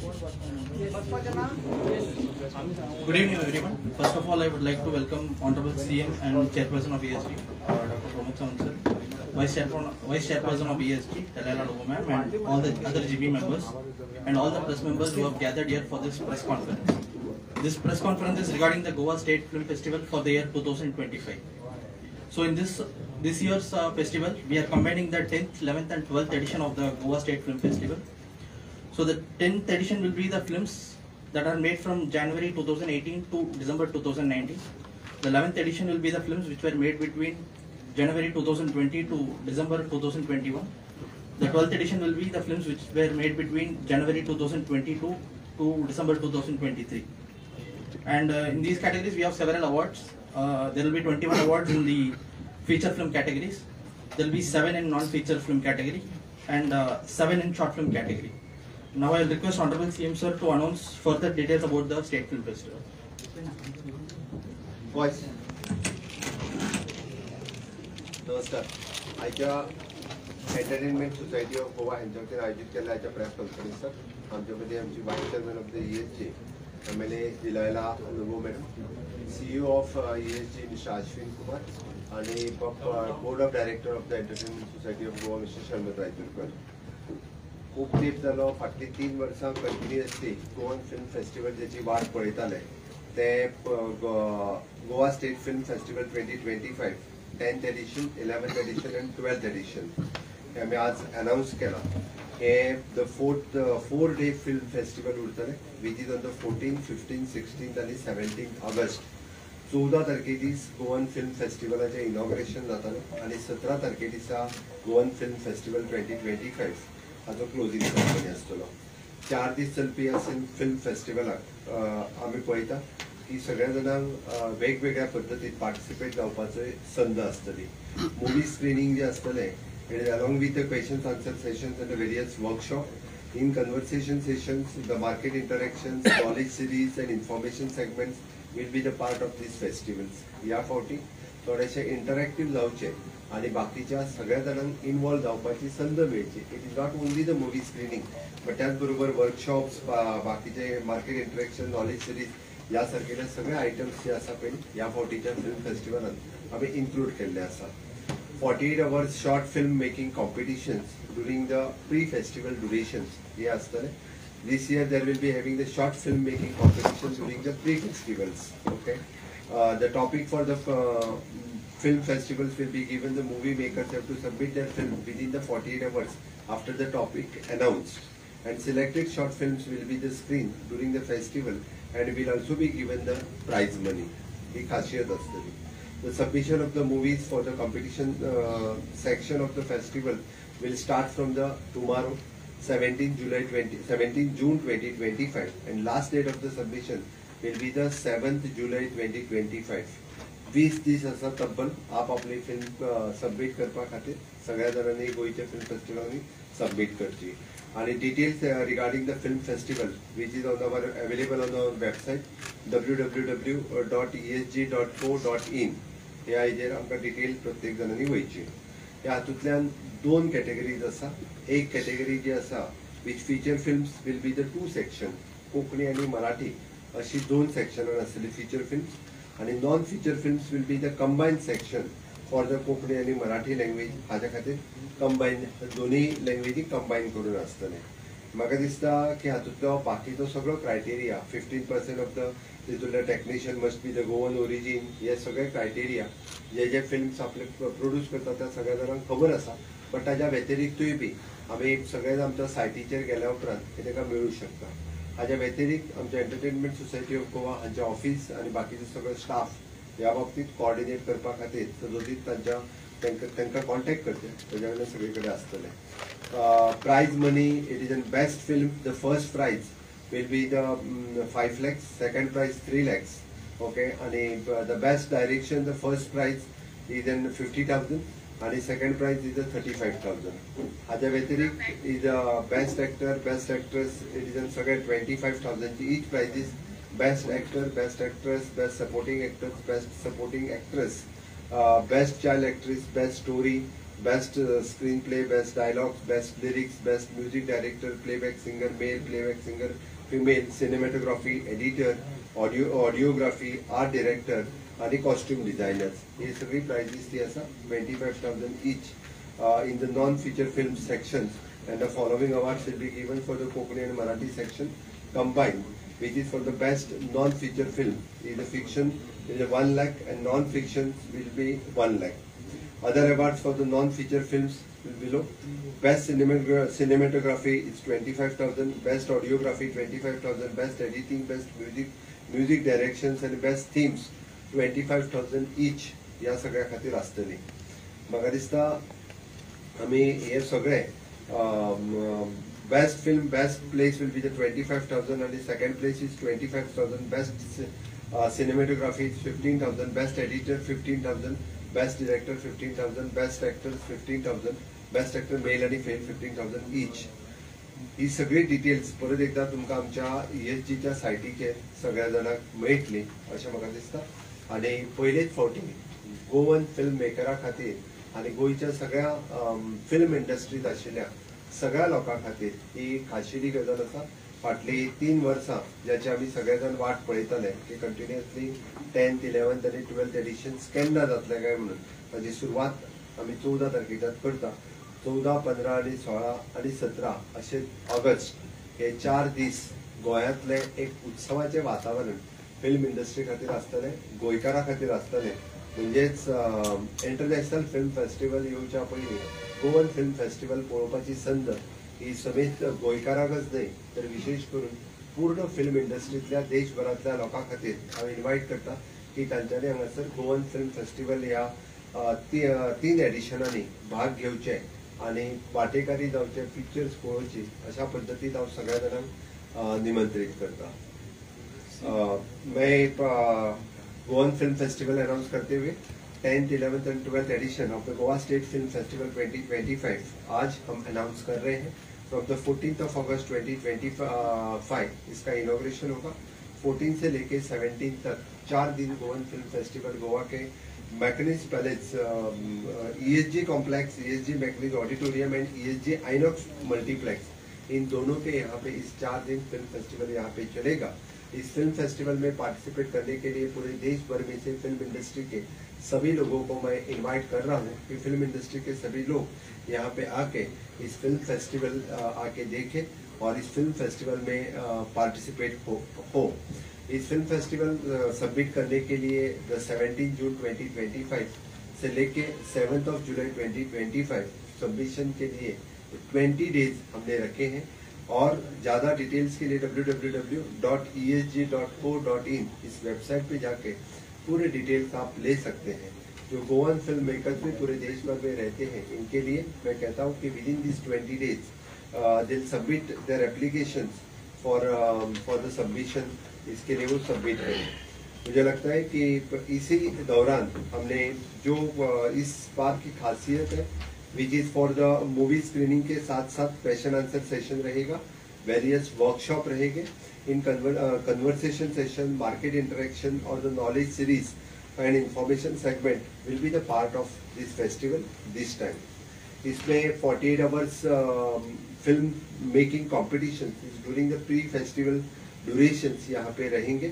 Good evening, everyone. First of all, I would like to welcome Honorable CM and Chairperson of ESG, Dr. Pramod Sawant sir, Vice Chairperson of ESG, Dalila Logo ma'am, and all the other GB members and all the press members who have gathered here for this press conference. This press conference is regarding the Goa State Film Festival for the year 2025. So in this year's festival, we are combining the 10th, 11th and 12th edition of the Goa State Film Festival. So the 10th edition will be the films that are made from January 2018 to December 2019. The 11th edition will be the films which were made between January 2020 to December 2021. The 12th edition will be the films which were made between January 2022 to December 2023. And in these categories we have several awards. There will be 21 awards in the feature film categories. There will be 7 in non-feature film category and 7 in short film category. Now I will request Honorable CM sir to announce further details about the State Film Festival. Voice. नमस्कार. आजच्या entertainment society of Goa हांचे आयोजित केल्ल्या press कॉन्फरन्सात आमचे मदीं आमची vice chairman of the ESG MLA Delilah Lobo madam, CEO of ESG mister Ashwin Kumar आणि board of director of the entertainment society of Goa mister Sharmad Raiturkar. खूप तेंप जालो, फाटली 3 वर्सां कंटिन्युअसली गोवन फिल्म फेस्टिवल जेची वाट पळयताले ते Goa state film festival 2025 10th edition, 11th edition and 12th edition आम्ही आज अनाउन्स केला. हे द 4-day फिल्म फेस्टिवल उरतले which is on the 14th, 15th, 16th आणि 17th ऑगस्ट. 14 तारखे दीस गोवन फिल्म फेस्टिवलाचें इनॉग्रेशन जातालें आणि 17 तारखे दिसा गोवन फिल्म फेस्टिवल 2025 हाचो क्लोजिंग सेरेमनी आसतलो. 4 दीस चलपी फिल्म फेस्टिवलाक आमी पळयता की सगळ्या जाणांक वेगवेगळ्या पद्दतीन पार्टिसिपेट जावपाचो संद आसतली. मुवी स्क्रीनिंग जे आसतले along with the questions answer sessions and the various workshops in conversation sessions, the market interactions, knowledge series and information segments will be the part of these festivals. या फावटी थोडेशे interactive जावचे आणि बाकीच्या सगळ्या जाणांक इन्वॉल्व जावपाची संद मेळची. It is not only the movie screening but त्याच बरोबर वर्कशॉप्स, बाकीचे मार्केट इंटरॅक्शन, नॉलेज सिरीज या सारकेले सगळे आयटम्स जे आसा पळय ह्या फावटीच्या फिल्म फेस्टिवलान आमी इन्क्लूड केल्ले आसा. 48 hours short film making competitions during the pre-festival durations. Yes, this year there will be having the short film making competitions during the pre-festivals. Okay, the topic for the film festivals will be given. The movie makers have to submit their film within the 48 hours after the topic announced, and selected short films will be the screen during the festival and will also be given the prize money. The khasiyat asli. The submission of the movies for the competition section of the festival will start from the tomorrow 17th June 2025 and last date of the submission will be the 7th July 2025. 20 दीस आसा तब्बल आपली film submit करपा खातीर सगळ्या जाणांनी गोयच्या film फेस्टिवलांनी submit करची. आणि details regarding the film festival which is on our available on our website www.esg.co.in. ह्या हेजेर आमकां डिटेल प्रत्येक जाणांनी वयची. ह्या हातूंतल्यान 2 कॅटेगरीज आसा. एक कॅटेगरी जी आसा which feature films will be the 2 section, Konkani आनी मराठी अशी 2 सेक्शनां आसतली फीचर फिल्म्स, आणि non feature films will be the combined section for the Konkani आनी मराठी लँग्वेज. हाच्या खातीर कंबायन दोन्ही लँग्वेजी कंबायन करून आसतले. म्हाका दिसता की हातूंतलो बाकीचो सगळो क्रायटेरिया 15% ऑफ द तितूंतले technician must be the Goan origin, हे सगळे क्रायटेरिया जे फिल्म्स आपले प्रोड्यूस करता त्या सगळ्या जाणांक खबर आसा. बट ताच्या व्यतिरिक्तूय बी आमी सगळे आमच्या सायटीचेर गेल्या उपरांत ताका मेळूं शकता. हाच्या व्यतिरिक्त आमच्या एंटरटेनमेंट सोसायटी ऑफ गोवा हांचे ऑफिस आणि बाकीचे सगळे स्टाफ ह्या बाबतीत कोऑर्डिनेट करपा खातीर सदोदीत तांकां कॉन्टॅक्ट करचे, ताच्या कडेन सगळे कडेन आसतले. Prize money, it is an best film. The first prize will be the 5 lakhs, second prize 3 lakhs. Okay, and the best direction, the first prize is in 50,000 and the second prize is 35,000. Haja Veterik is the best actor, best actress, it is in 25,000. Each prize is best actor, best actress, best supporting actor, best supporting actress, best child actress, best story, best screenplay, best dialogues, best lyrics, best music director, playback singer male, playback singer female, cinematography editor, audiography, art director आणि costume designers हे सगळी prices ती आसा 25,000 each in the non-feature film sections, and the following awards will be given for the Konkani and Marathi section combined, which is for the best non-feature film. In the fiction is 1 lakh and non-fiction will be 1 lakh. Other awards for the non-feature films will below. Best cinematography is 25,000, best audiography 25,000, best editing, best music directions and best themes 25,000 each. या सगळ्या खातीर आसतली. म्हाका दिसता आमी हे सगळे best film, best place will be the 25,000 and the second place is 25,000. Best cinematography is 15,000, best editor 15,000, best director 15,000, best actors 15,000, best actor male आणि female 15,000 each. ही सगळी डिटेल्स परत एकदा तुमकां आमच्या ESGच्या सायटीचेर सगळ्या जाणांक मेळटली अशें म्हाका दिसता. आणि पयलेच फावटी गोवन फिल्म मेकरा खातीर आनी गोंयच्या सगळ्या फिल्म इंडस्ट्रीत आशिल्ल्या सगळ्या लोकां खातीर ही खाशेली गजाल आसा. फाटली 3 वर्सां ज्याची आमी सगळे जाण वाट पळयताले की कंटिन्युअसली 10th, 11th आनी 12th एडिशन्स केन्ना जातले काय म्हणून ताची सुरवात आमी 14 तारखेच्यान करता. 14, 15 आणि 16 आणि 17 अशे ऑगस्ट हे 4 दीस गोंयांतले एक उत्सवाचे वातावरण फिल्म इंडस्ट्री खातीर आसतले, गोंयकारां खातीर आसतले. म्हणजेच इंटरनॅशनल फिल्म फेस्टिवल येवच्या पयलीं गोवन फिल्म फेस्टिवल पळोवपाची संद ही समेत गोंयकारांकच न्हय तर विशेष करून पूर्ण फिल्म इंडस्ट्रींतल्या देशभरांतल्या लोकां खातीर हांव इन्वायट करता की तांच्यांनी हांगासर गोवन फिल्म फेस्टिवल ह्या 3 एडिशनांनी भाग घेवचे आनी वांटेकारी जावचे, पिक्चर्स पळोवची अशा पद्दतीन हांव सगळ्या जाणांक निमंत्रीत करता. मैं गोवन फिल्म फेस्टिवल अनाउंस करते हुए 10th, 11th and 12th edition of the Goa state film festival 2025 आज हम अनाउंस कर रहे हैं. From the 14th of August 2025 इसका इनॉग्रेशन होगा. 14 से लेके 17 तक 4 दिन गोवन फिल्म फेस्टिवल गोवा के Maquinez palace, ESG complex, ESG Maquinez auditorium and ESG INOX multiplex, इन दोनों के यहाँ पे इस 4 दिन फिल्म फेस्टिवल यहाँ पे चलेगा. इस फिल्म फेस्टिवल में पार्टिसिपेट करने के लिए पूरे देश भर में से फिल्म इंडस्ट्री के सभी लोगों को मैं इनवाइट कर रहा हूँ कि फिल्म इंडस्ट्री के सभी लोग यहाँ पे आके इस फिल्म फेस्टिवल आके देखें और इस फिल्म फेस्टिवल में पार्टिसिपेट हो. इस फिल्म फेस्टिवल सबमिट करने के लिए 17 जून 2025 से लेके 7th of July 2025 सबमिशन के लिए 20 डेज हमने रखे हैं. और ज्यादा डिटेल्स के लिए www.esg.co.in इस वेबसाइट पे जाके पूरे डिटेल्स आप ले सकते हैं. जो गोवन फिल्म मेकर्स भी पूरे देश भर में रहते हैं इनके लिए मैं कहता हूँ कि with in this 20 days they submit their applications for the submission. इसके लिए वो सबमिट करें. मुझे लगता है कि इसी दौरान हमने जो इस बार की खासियत है which is for the movie screening के साथ साथ क्वेश्चन आंसर सेशन रहेगा, वेरियस वर्कशॉप रहेंगे, in conversation session, market interaction और the knowledge series and information segment will be the part of this festival this time. इसमें 48 hours film making competition during the pre festival durations यहाँ पे रहेंगे.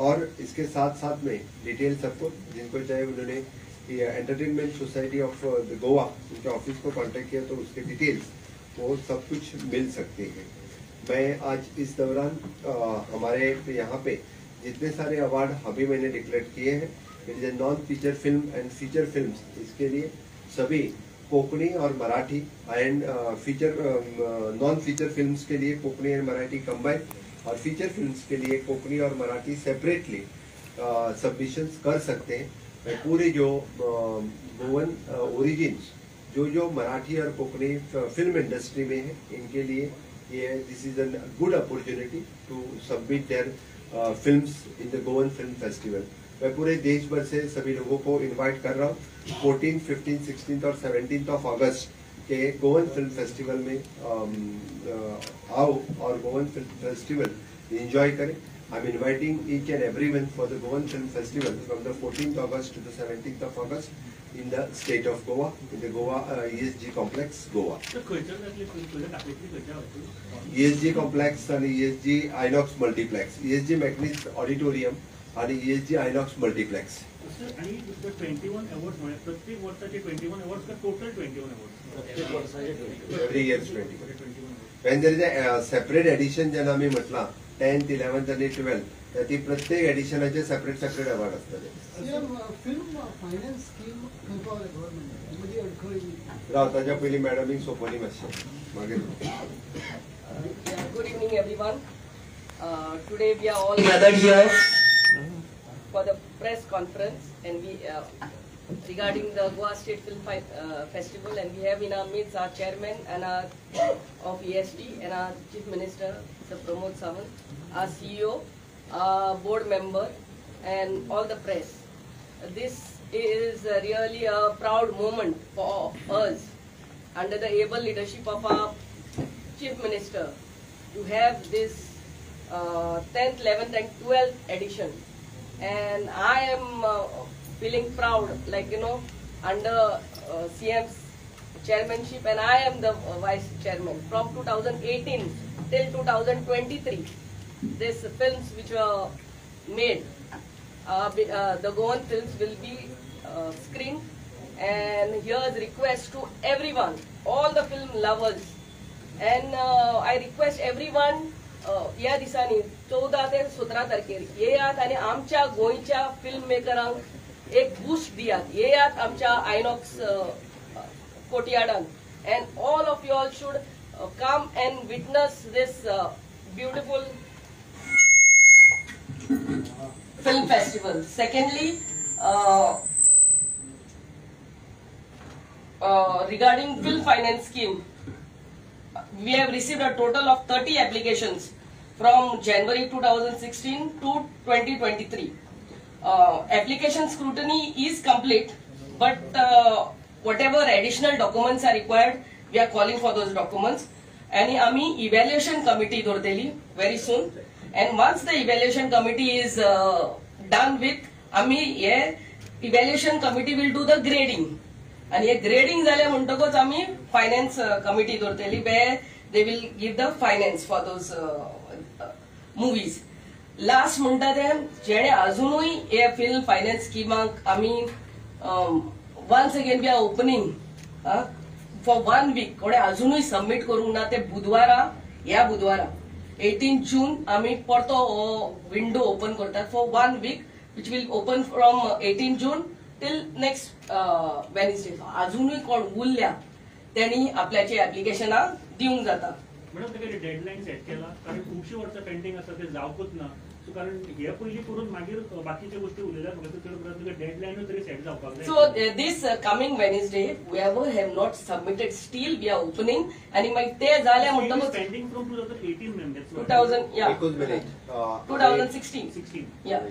और इसके साथ साथ में डिटेल सबको जिनको चाहे उन्होंने entertainment society of the Goa उनके ऑफिस को कांटेक्ट किया तो उसके डिटेल्स वो सब कुछ मिल सकते हैं. मैं आज इस दौरान हमारे यहाँ पे जितने सारे अवार्ड अभी मैंने डिक्लेयर किए हैं, it is non feature film and feature films, इसके लिए सभी कोंकणी और Marathi and feature non feature films के लिए कोंकणी एंड मराठी कंबाइन और फीचर फिल्म्स के लिए कोंकणी और मराठी सेपरेटली सबमिशंस कर सकते हैं. पूरे जो गोवन ओरिजिन्स जो मराठी और कोंकणी फिल्म इंडस्ट्री में है इनके लिए ये this is a good opportunity to submit their films in the Goan film festival. मैं पूरे देश भर से सभी लोगों को इनवाइट कर रहा हूँ 14, 15, 16 और 17 of August K Goan film festival में आओ और गोवन फिल्म फेस्टिवल एंजॉय करें. I'm inviting each and everyone for the Govan Film Festival from the 14th August to the 17th of August. in the state of Goa, in the Goa ESG complex, Goa. ESG complex and ESG Inox multiplex. ESG Magnis auditorium and ESG Inox multiplex. आणि 21 award म्हणजे प्रत्येक वर्षाचे 21 award का total 21 award Every year 21. When there is a separate edition ज्यांना आम्ही म्हटला 10th, 11th आणि 12th तर ती प्रत्येक एडिशनाचे सेपरेट अवॉर्ड असतात. फिल्म फायनान्स स्कीम खंय पावले गव्हर्नमेंट म्हणजे अडखळी राव ताच्या पयलीं मॅडमीक सोंपली मातशें मागीर. Good evening, everyone. Today we are all gathered here for the press conference, and we regarding the Goa State Film Festival, and we have in our midst our chairman and our of ESG and our chief minister, Sir Pramod Sawant, our CEO, our board member, and all the press. This is really a proud moment for us under the able leadership of our chief minister to have this 10th, 11th and 12th edition, and I am feeling proud, like under CM's chairmanship, and I am the vice chairman from 2018 till 2023. These films which were made, the Goan films will be screened, and here's request to everyone, all the film lovers, and I request everyone या दिसांनी 14 ते 17 तारखेर येयात आणि आमच्या गोंयच्या film मेकरांक एक boost दियात. येयात आमच्या Inox कोर्टयार्डान, and all of you all should come and witness this beautiful film festival. Secondly, regarding film finance scheme, we have received a total of 30 applications from January 2016 to 2023. Application scrutiny is complete, but whatever additional documents are required, we are calling for those documents. And आम्ही evaluation committee दवरतली very soon. And once the evaluation committee is done with, आम्ही हे evaluation committee will do the grading. आणि हे grading झाले म्हणटकच आम्ही finance committee दवरतली where they will give the finance for those movies. Last म्हणटा ते जेणे अजूनही हे फिल्म फायनान्स स्किमाक आम्ही once again we are opening for 1 week कोणे अजूनही सबमिट करूंक ना ते ह्या बुधवारा 18 जून आम्ही परतो विंडो ओपन करतात for 1 week which will open from 18 June till next Wednesday. अजूनही कोण उरल्या त्यांनी आपल्याचे ऍप्लिकेशनां दिवंक जाता. मॅडम तेका डेडलाईन सेट केला कारण खूपशी वर्षां पेंडिंग आसा ते जावकूच ना. सो कारण हे पयलीं करून मागीर बाकीचे गोष्टी उरलेल्या म्हाका डेडलाईन तरी सेट जावपाक जाय. So this coming Wednesday, whoever have not submitted, still we are opening, आणि मागीर ते जाले म्हणटकच पेंडिंग फ्रॉम 2018 मॅम. 2000 yeah. एकूच मिनिट 2016 yeah.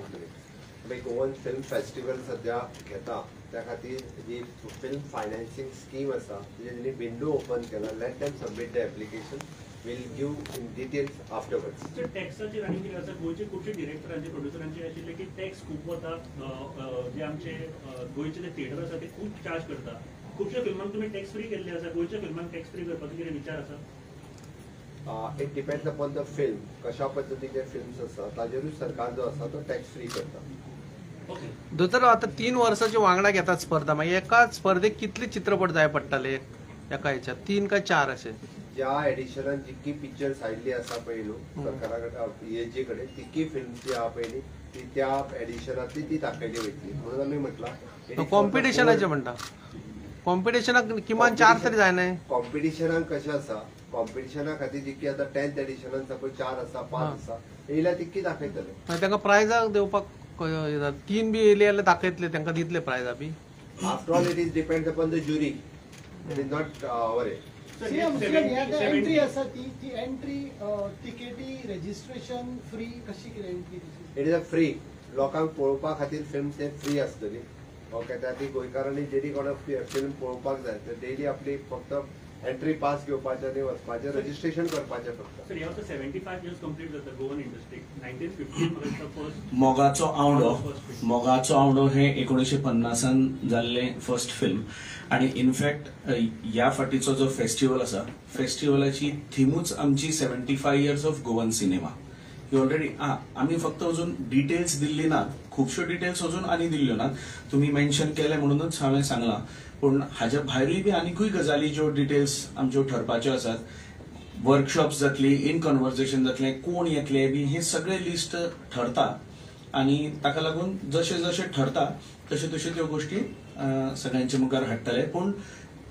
गोवन फिल्म फेस्टिवल सध्या घेता त्या खातीर जी फिल्म फायनान्सिंग स्कीम आसा तेजेनी विंडो ओपन केला. Let them submit the application, will give in details afterwards. टॅक्साचेर आनी कितें आसा गोंयचे खुबशे डिरेक्टरांचे प्रोड्युसरांचे आशिल्ले की टॅक्स खूब वता. जे आमचे गोंयचे जे थिएटर आसा ते खूब चार्ज करता. खुबशा फिल्मांक तुमी टॅक्स फ्री केल्ले आसा. गोंयच्या फिल्मांक टॅक्स फ्री करपाचो कितें विचार आसा? It depends upon the film, कशा पद्दतीचे फिल्म्स आसा ताजेरूच सरकार जो आसा तो टॅक्स फ्री करता. दोतोर आता 3 वर्साचे वांगडा घेतात स्पर्धा, मागीर एका स्पर्धेक कितले चित्रपट जाय पडटाले एका हेच्यात 3 काय 4 अशे? ज्या एडिशनान जितकी पिक्चर्स आयिल्ली आसा पळय न्हू सरकारा कडेन ESG कडेन तितकी फिल्म्स जी आहा पळय न्ही ती त्या एडिशनांतली ती दाखयली वयतली. म्हणून आमी म्हटला कॉम्पिटिशनाचे म्हणटा. कॉम्पिटिशनाक किमान 4 तरी जाय न्हय? कॉम्पिटिशनाक कशें आसा, कॉम्पिटिशना खातीर जितकी आतां 10th एडिशनान सपोज 4 आसा 5 आसा येयल्यार तितकी दाखयतले. मागीर तांकां प्रायजाक दिवपाक 3 बी येयले जाल्यार दाखयतले तांकां दितले प्रायजा बी? After all it is depends upon the jury, it is not our. Entry आसा ती एंट्री तिकेटी रजिस्ट्रेशन फ्री कशी कितें entry? It is a free. लोकांक पळोवपा खातीर फिल्म ते फ्री आसतली. ओके, त्या ती गोंयकारांनी जेडी कोणाक फिल्म पळोवपाक जाय ते डेली आपली फक्त एंट्री पास घेवपाचें आनी वचपाचें रजिस्ट्रेशन करपाचें फक्त. सर ह्या वर्सा 75 years कंप्लीट जाता गोवन इंडस्ट्री. 1950 फर्स्ट मोगाचो आवडो हे 1950 जाल्ले फर्स्ट फिल्म आणि इनफॅक्ट ह्या फाटीचो जो फेस्टिवल आसा फेस्टिवलाची थिमूच आमची 75 years of Goan cinema. He already आम्ही फक्त अजून डिटेल्स दिल्ली नात, खुबश्यो डिटेल्स अजून आनी दिल्ल्यो नात. तुम्ही मेन्शन केले म्हणूनच हांवें सांगलां, पूण हाच्या भायरूय बी आनीकूय गजाली ज्यो डिटेल्स आमच्यो ठरपाच्यो आसात. वर्कशॉप्स जातली, इन कन्वर्सेशन जातले, कोण येतले बी, हे सगळे लिस्ट ठरता आणि ताका लागून जशें जशें ठरता तशे तशे त्यो गोष्टी सगळ्यांचे मुखार हाडटले. पूण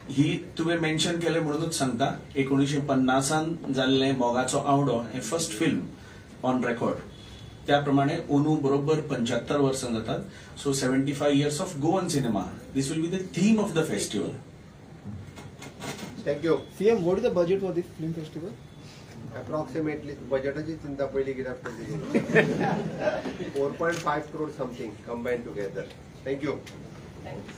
ही तुवें मेन्शन केले म्हणूनच सांगता, 1950 जाल्ले मोगाचो आवडो हे फर्स्ट फिल्म ऑन रेकॉर्ड. त्याप्रमाणे अंदू बरोबर 75 वर्सां जातात. So 75 years of Goan cinema, this will be the theme of the festival. Thank you. CM, what is the budget for this film festival? Approximately बजेटाची चिंता पहिली कित्याक करची 4.5 crore something combine together. Thank you. Thanks.